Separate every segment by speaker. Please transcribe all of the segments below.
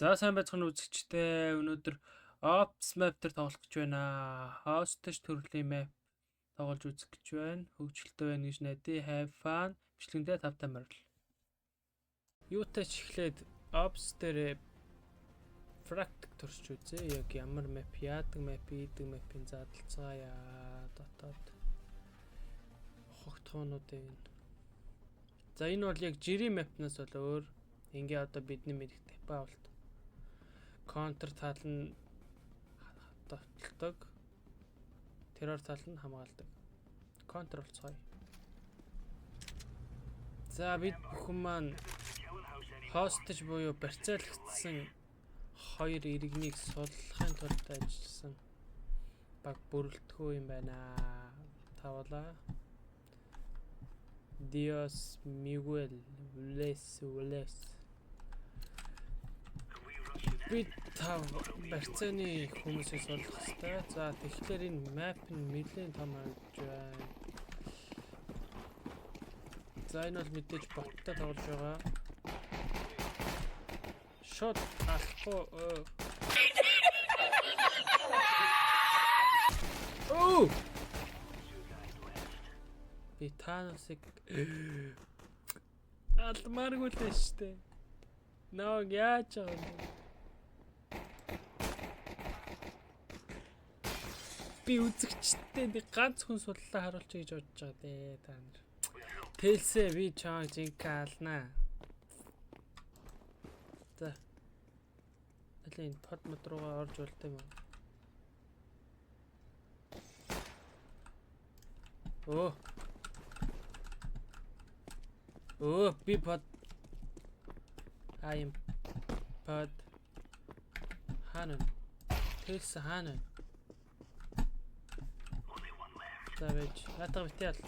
Speaker 1: За сайн байцгаана үзэгчдээ. Өнөөдөр Ops map дээр тоглох гэж байна. Hostage төрлийн map тоглож үзэх гэж байна. Хөгжилтэй байна гэж найдаа. Have fun. Бичлэгэндээ тавтай морил. Юутай ч эхлээд Ops дээр practice төрч үзье. Яг ямар map яадаг map ийдэг map-ийн задлцгаая. Дотоод хогтхоонуудыг. За энэ бол яг жирийн map-наас бол өөр. Ингээ одоо бидний мэдих Тапаулт контр тал нь довтлдог. Террор тал нь хамгаалдаг. Контр болцгоё. За бид бүхэн маань хостж буюу барьцаалагдсан хоёр иргэнийг суллахын тулд ажилласан баг бүрэлдэхүүн юм байна. Тавлаа. Dios Miguel Vélez. Бид тав барьцааны хүмүүсээс олох хэрэгтэй. За тэгэхээр энэ map нь нэлээд том харагдж байна. За энэ бол мэдээж боттой тоглож байгаа. Шот алахгүй. Оо! Би таанасыг алмааргүй л штэ. Наа яаж байгаа юм. Би үзэгчтэй нэг ганц хүн суллаа харуулж гэж бодож байгаа дээ та нар. Тэлсээ би чааг жинхэнэ алнаа. За. Алин под мод руугаа орж болтой юм. Оо би под I'm pod ханаа. Тэлс ханаа. Savage. Ятга битэл.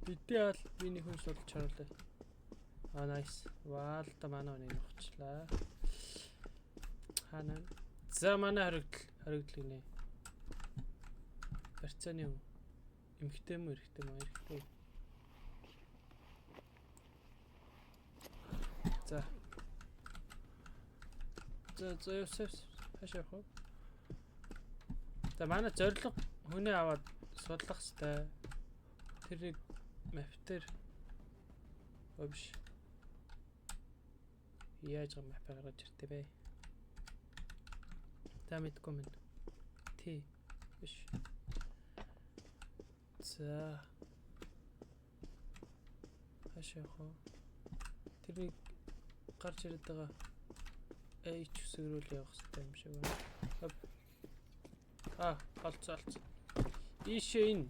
Speaker 1: Битэл миний хүн сулж чарлаа. Nice. Ваалта манай нэг нухчлаа. Ханаа. За манай хоригдл гинэ. Барьцааны юм. Эмхтэй юм эрэгтэй юм эрэгтэй. За. За Йосеф хашаах уу? За манай зорилго хүнээ аваад судлах хэвээр тэрийг маптер биш яаж мап гаргаж иртээ бэ? Тамид комент ти биш. За хашаах уу? Тэрийг гарч ирээд байгаа H үсгэрүүл явах хэрэгтэй юм шиг байна. Олцсон. Ийшээ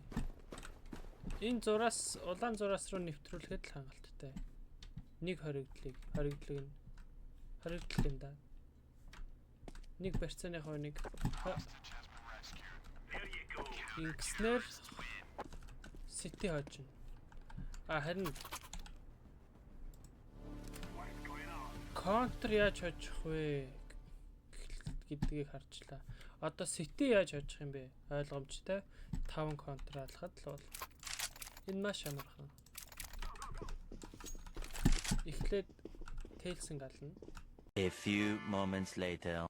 Speaker 1: энэ зураас улаан зураас руу нэвтрүүлэхэд л хангалттай. Нэг хоригдлыг нь да. Нэг барьцааныхоо нэг инкснер сити хожно. Харин контр яаж хожих вэ гэдгийг харчлаа. Одоо сити яаж хожих юм бэ? Ойлгомжтой. 5 контр алхад л бол. Энэ маш амархан. Эхлээд тэлсэн гална.
Speaker 2: A few moments later.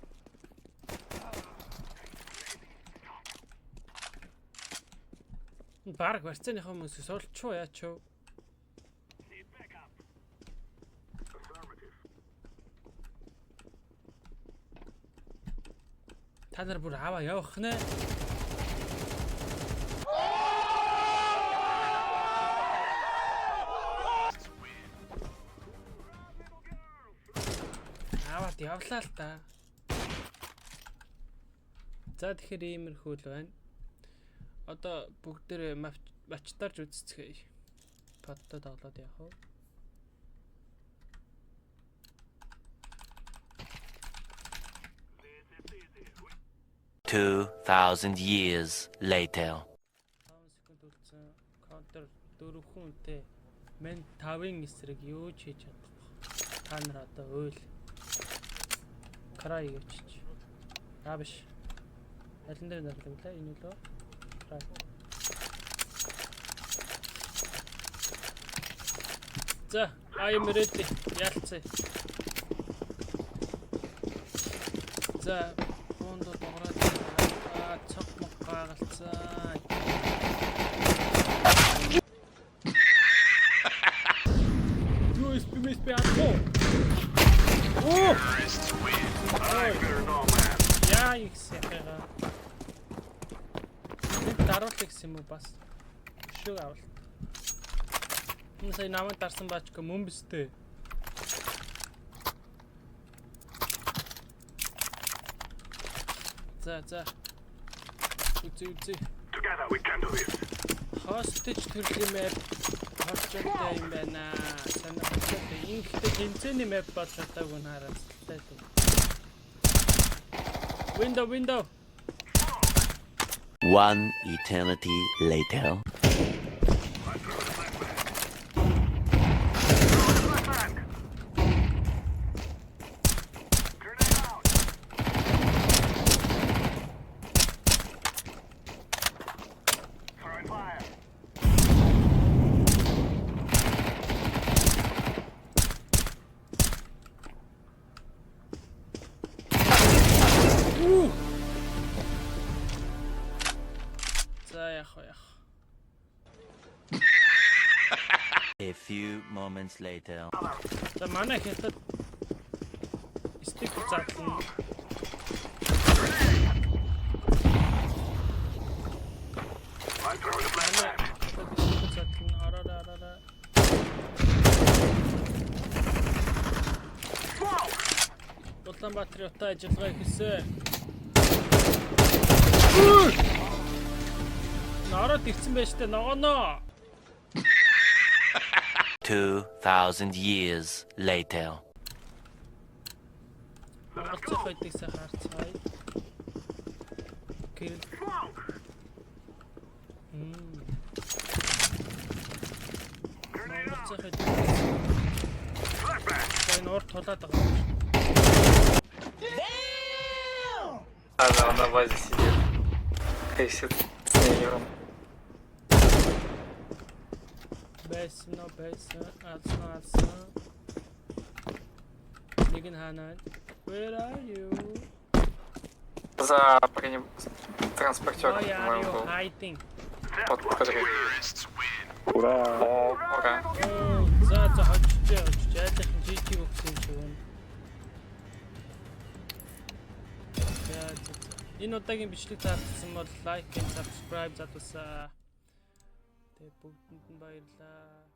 Speaker 1: Бараг барьцааны хүмүүсээс суулчуу яачуу. Та нар бүр аваа явах нэ. Аваад явлаа л та. За тэгэхээр иймэрхүү л байна. Одоо бүгдээрээ мачтарж үзцгээе. Подтой тоглоод явах уу?
Speaker 2: 2000 years later.
Speaker 1: 5 секунд үлдсэн. Контр 4 хүнтэй. Мен 5-ын эсрэг юу ч хийж чадахгүй. Та нар одоо өөл. Край гэвч. Биш. Алин дээр нарлаглаа энэ лөө. Край. За, I'm ready. Ялцээ. За буунд дуурайд цог мог гаргалцаа. USB атуу. Оо! Яа ихсэхэ. Даруулах гэсэн юм уу бас? Шүү авал. Энэ сая намайг дарсан баачка мөн биз дээ. За. Үзье.
Speaker 3: Together we can do this.
Speaker 1: Hostage төрлийн map хорчтой юм байна. Санагдаад ингэхдээ тэнцээний map болж чадаагүй нь хараалтай дүү. Window.
Speaker 2: One eternity later. A few moments later.
Speaker 1: За манай хятад стик задлан.
Speaker 3: I throw the flashbang.
Speaker 1: Араа. Улаанбаатарын ажиллагаа хийсэн. Народ ирсэн байж тээ ногоно.
Speaker 2: 2000 years later.
Speaker 1: Монголч байдагсаа харцгаая. Гэрэл. Монголч байдаг.
Speaker 3: Flashbang.
Speaker 1: Энэ урд тулаад байгаа.
Speaker 4: Она на базе сидит. Хейсит сеньором.
Speaker 1: Байсан. Алсан. Нэг нь хаанаа? Where are you?
Speaker 4: За транспортер,
Speaker 1: Why are
Speaker 4: по-моему,
Speaker 1: you
Speaker 4: был.
Speaker 1: hiding?
Speaker 4: Вот, покажи.
Speaker 3: Ура!
Speaker 4: Ура.
Speaker 1: За хожиж айлах GG өгсөн юм шиг. Энэ удаагийн бичлэг таалагдсан бол лайк, subscribe задуусаа. Тэгээ бүгдэнд нь баярлалаа.